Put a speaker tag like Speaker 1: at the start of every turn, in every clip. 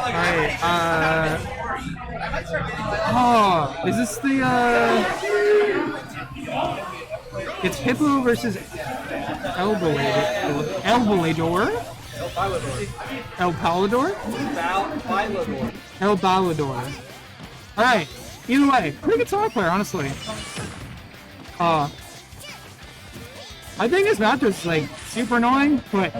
Speaker 1: Alright, oh, is this the, it's Hippo versus ElBailador? ElBailador? ElBailador. Alright, either way, pretty good solo player, honestly. I think his match is like super annoying, but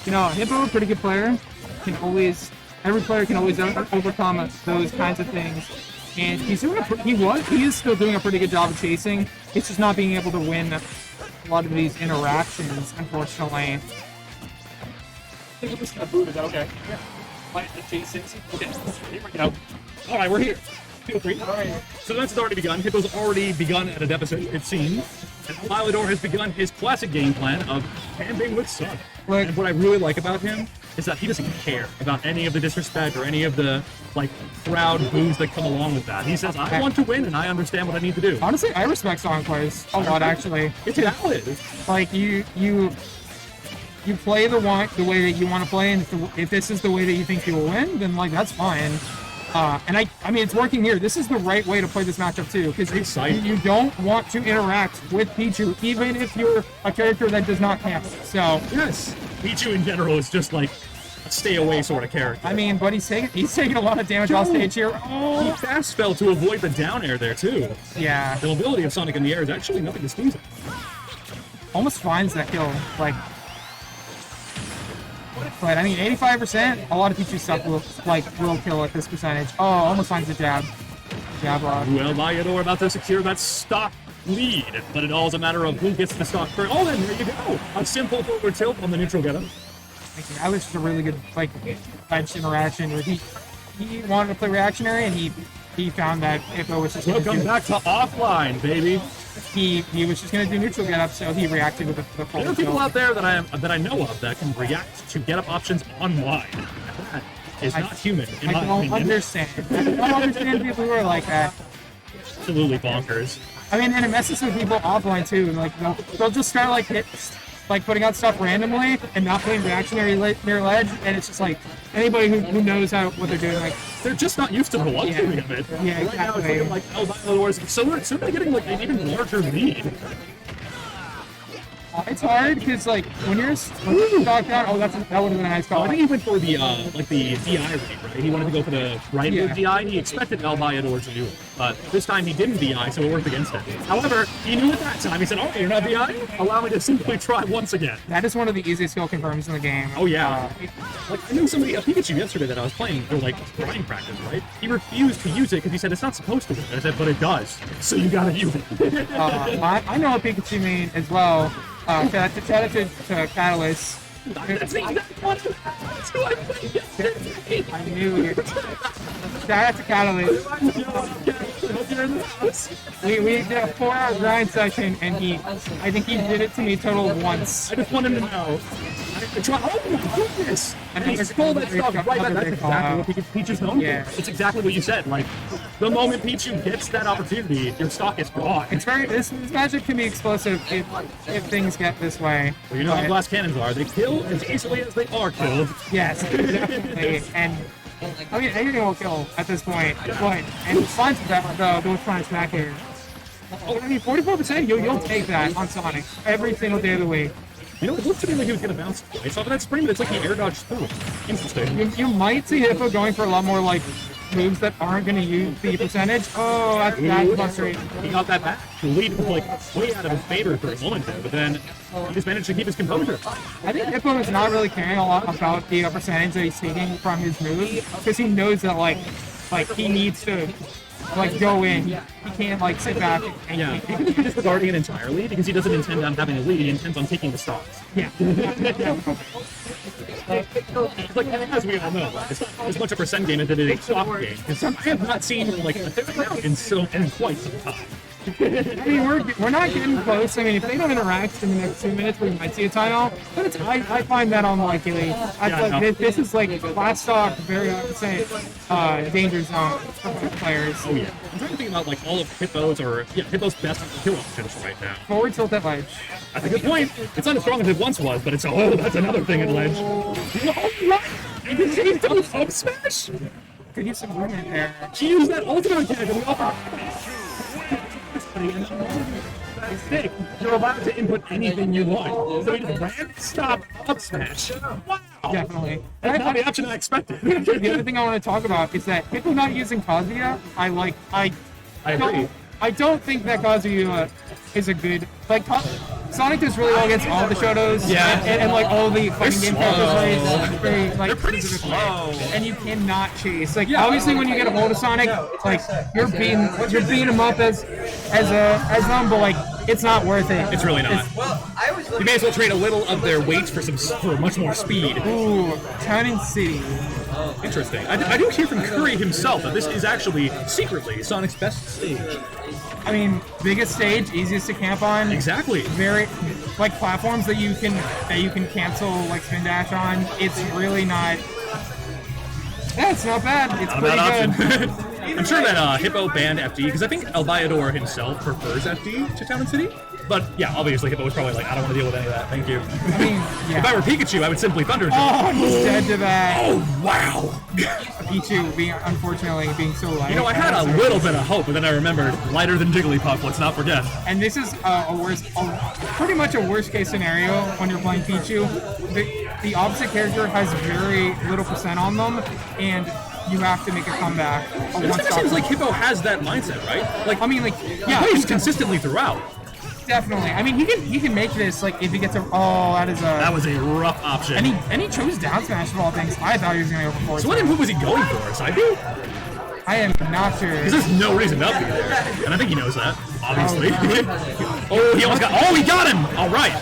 Speaker 1: you know, Hippo, pretty good player, can always, every player can always overcome those kinds of things. And he's doing he is still doing a pretty good job of chasing. It's just not being able to win a lot of these interactions, unfortunately.
Speaker 2: Okay. Okay. Here we go. All right, we're here. 2 3. All right. So the match has already begun. Hippo's already begun at a deficit, it seems. And ElBailador has begun his classic game plan of camping with Sun. And what I really like about him is that he doesn't care about any of the disrespect or any of the like crowd boos that come along with that. He says, "I want to win, and I understand what I need to do."
Speaker 1: Honestly, I respect song players a lot. Actually,
Speaker 2: it's valid.
Speaker 1: Like you play the way that you want to play, and if this is the way that you think you will win, then like that's fine. And I mean, it's working here. This is the right way to play this matchup too, because you don't want to interact with Pichu, even if you're a character that does not camp. So
Speaker 2: yes, Pichu in general is just like a stay away sort of character.
Speaker 1: I mean, but he's taking a lot of damage off stage here.
Speaker 2: Oh, he fast fell to avoid the down air there too.
Speaker 1: Yeah,
Speaker 2: the mobility of Sonic in the air is actually nothing to sneeze at.
Speaker 1: Almost finds that kill, like. But I mean, 85%. A lot of Pichu stuff will kill at this percentage. Oh, almost finds the jab. Jab lock.
Speaker 2: ElBailador about to secure that stock lead, but it all is a matter of who gets the stock first. Oh, then there you go. A simple forward tilt on the neutral getup.
Speaker 1: That was just a really good edge interaction where he wanted to play reactionary, and he found that Hippo was just
Speaker 2: welcome back to offline, baby.
Speaker 1: He was just going to do neutral get up, so he reacted with the full.
Speaker 2: There are people out there that I know of that can react to get up options online. That is not human.
Speaker 1: I don't understand. I don't understand people who are like that.
Speaker 2: Absolutely bonkers.
Speaker 1: I mean, and it messes with people offline too. Like they'll just start putting out stuff randomly and not playing reactionary near ledge, and it's just like anybody who knows what they're doing, like
Speaker 2: they're just not used to the luxury of it.
Speaker 1: Yeah,
Speaker 2: right
Speaker 1: exactly.
Speaker 2: Now it's like ElBailador, so they're getting like an even larger lead.
Speaker 1: It's hard because like when you're knocked down, that would have been a nice call.
Speaker 2: I think he went for the the DI read, right? He wanted to go for the right move DI. He expected ElBailador to do it, but this time he didn't DI, so it worked against him. However, he knew at that time. He said, "Okay, you're not DI. Allow me to simply try once again."
Speaker 1: That is one of the easiest skill confirms in the game.
Speaker 2: Oh yeah. Like I knew somebody, a Pikachu yesterday that I was playing for like grind practice, right? He refused to use it because he said it's not supposed to. I said, but it does. So you gotta use it.
Speaker 1: I know a Pikachu main as well. Shout out to Catalyst.
Speaker 2: That's exactly
Speaker 1: I knew it. Shout out to Catalyst. We did a 4-hour grind session, and I think he did it to me total of once.
Speaker 2: I just want him to know. Oh my goodness! And he stole that stuff right back. That's exactly what Pichu's known for. It's exactly what you said. Like, the moment Pichu gets that opportunity, your stock is gone.
Speaker 1: It's this magic can be explosive if things get this way.
Speaker 2: Well, you know how glass cannons are. They kill as easily as they are killed.
Speaker 1: Yes, definitely. And I mean, anything will kill at this point. But and it's fun to those trying to smack here. I mean, 44%, you'll take that on Sonic every single day of the week.
Speaker 2: You know, it looked to me like he was going to bounce twice off of that spring, but it's like he air dodged through. Interesting.
Speaker 1: You might see Hippo going for a lot more like moves that aren't going to use the percentage. Oh, that's frustrating.
Speaker 2: He got that back. The lead was like way out of his favor for a moment there, but then he just managed to keep his composure.
Speaker 1: I think Hippo is not really caring a lot about the percentage that he's taking from his moves because he knows that like he needs to go in. He can't sit back and
Speaker 2: he could be disregarding it entirely because he doesn't intend on having a lead. He intends on taking the stocks.
Speaker 1: Yeah.
Speaker 2: Like as we all know, it's not as much a percent game as it is a stock game. Because I have not seen a third round in quite some time.
Speaker 1: I mean, we're not getting close. I mean, if they don't interact in the next 2 minutes, we might see a timeout. But I find that unlikely. This is class stock, very danger zone for players.
Speaker 2: Oh yeah. I'm trying to think about like all of Hippo's Hippo's best kill options right now.
Speaker 1: Forward tilt that ledge.
Speaker 2: That's a good point. It's not as strong as it once was, but it's that's another thing at ledge. Oh, what? Did he do up smash?
Speaker 1: Could use some movement there.
Speaker 2: She used that ultimate attack and we offer. Mistake. You're allowed to input anything you want. So he just ran, stop, up smash. Wow.
Speaker 1: Definitely.
Speaker 2: That's not the option I expected.
Speaker 1: The other thing I want to talk about is that Hippo not using Kazuya, I
Speaker 2: agree.
Speaker 1: I don't think that Kazuya is a good Sonic does really well against all the Shotos.
Speaker 2: Yeah.
Speaker 1: And like all the fighting game characters,
Speaker 2: They're pretty slow.
Speaker 1: And you cannot chase. Like obviously when you get a hold of Sonic, like you're beating him up as them, but like it's not worth it.
Speaker 2: It's really not. You may as well trade a little of their weight for much more speed.
Speaker 1: Ooh, Town and City.
Speaker 2: Interesting. I do hear from Curry himself that this is actually secretly Sonic's best stage.
Speaker 1: I mean, biggest stage, easiest to camp on.
Speaker 2: Exactly.
Speaker 1: Very like platforms that you can cancel like spin dash on. It's really not. Yeah, it's not bad. It's
Speaker 2: not
Speaker 1: pretty good.
Speaker 2: I'm sure that Hippo banned FD because I think ElBailador himself prefers FD to Town and City. But yeah, obviously Hippo was probably like, I don't want to deal with any of that. Thank you.
Speaker 1: I mean, yeah.
Speaker 2: If I were Pikachu, I would simply Thunder Jump.
Speaker 1: Oh, he's dead to that.
Speaker 2: Oh wow.
Speaker 1: Pichu unfortunately being so light.
Speaker 2: You know, I had a little bit of hope, but then I remembered lighter than Jigglypuff. Let's not forget.
Speaker 1: And this is pretty much a worst case scenario when you're playing Pichu. The opposite character has very little percent on them, and you have to make a comeback.
Speaker 2: It seems like Hippo has that mindset, right? Like,
Speaker 1: I mean, like,
Speaker 2: he plays consistently throughout.
Speaker 1: Definitely. I mean, he can make this like if he gets a. Oh, that
Speaker 2: was a rough option.
Speaker 1: And he chose down smash of all things. I thought he was going to go for forward.
Speaker 2: So what input was he going for? Side B?
Speaker 1: I am not sure.
Speaker 2: Because there's no reason to up B there, and I think he knows that. Obviously. Oh, he almost got. Oh, he got him. All right.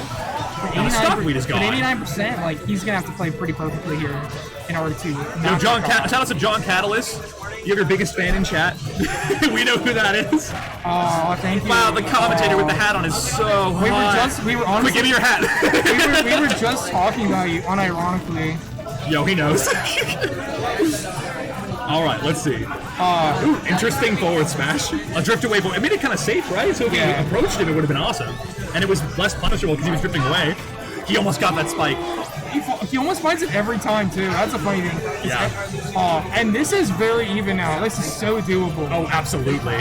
Speaker 2: Now the stock weed is gone.
Speaker 1: But 89%, like he's gonna have to play pretty perfectly here in order to.
Speaker 2: Yo, shout out to John Catalyst. You're your biggest fan in chat. We know who that is.
Speaker 1: Oh, thank you.
Speaker 2: Wow, the commentator with the hat on is so hot.
Speaker 1: We were honestly.
Speaker 2: Quick, give me your hat.
Speaker 1: we were just talking about you, unironically.
Speaker 2: Yo, he knows. All right, let's see. Ooh, interesting forward smash. A drift away, but it made it kind of safe, right? So if he approached him, it would have been awesome. And it was less punishable because he was drifting away. He almost got that spike.
Speaker 1: He almost finds it every time, too. That's a funny thing.
Speaker 2: Yeah.
Speaker 1: And this is very even now. This is so doable.
Speaker 2: Oh, absolutely.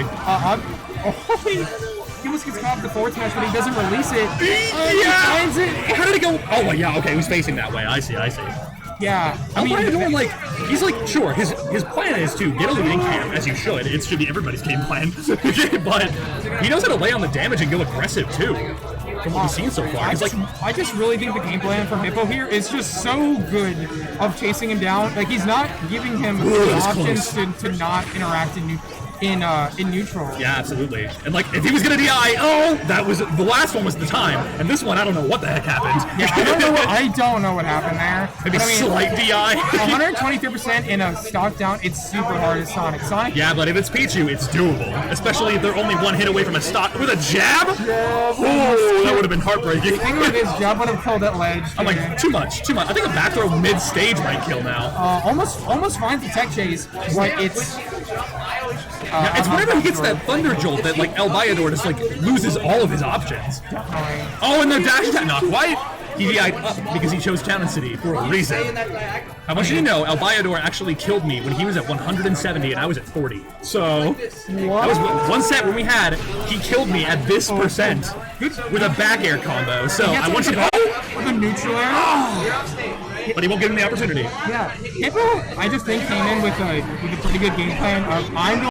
Speaker 1: He almost gets caught with the forward smash, but he doesn't release it.
Speaker 2: He finds it. How did he go? Oh, yeah, okay. He was facing that way. I see.
Speaker 1: Yeah. I mean,
Speaker 2: he's like, sure, his plan is to get a leading camp, as you should. It should be everybody's game plan. But he knows how to lay on the damage and go aggressive, too. From what we've seen so far.
Speaker 1: I just really think the game plan from Hippo here is just so good of chasing him down. Like, he's not giving him the options to not interact in neutral.
Speaker 2: Yeah, absolutely. And like, if he was gonna DI, that was the last one was the time, and this one I don't know what the heck happened.
Speaker 1: Yeah, I don't know what happened there.
Speaker 2: Maybe slight DI.
Speaker 1: 123% in a stock down. It's super hard as Sonic.
Speaker 2: Yeah, but if it's Pichu, it's doable. Especially if they're only one hit away from a stock with a jab. Oh, that would have been heartbreaking.
Speaker 1: The thing with this jab would have killed that ledge.
Speaker 2: I'm like, too much. I think a back throw mid stage might kill now.
Speaker 1: Almost finds the tech chase, but it's.
Speaker 2: It's whenever he gets that thunder jolt that like ElBailador just like loses all of his options. Oh, and the dash attack, not quite. He DI'd up because he chose Town and City for a reason. I want you to know, ElBailador actually killed me when he was at 170 and I was at 40. So that was one set when we had. He killed me at this percent with a back air combo. So I want you to.
Speaker 1: With a neutral air.
Speaker 2: But he won't give him the opportunity.
Speaker 1: Yeah, Hippo, I just think came in with a pretty good game plan of I'm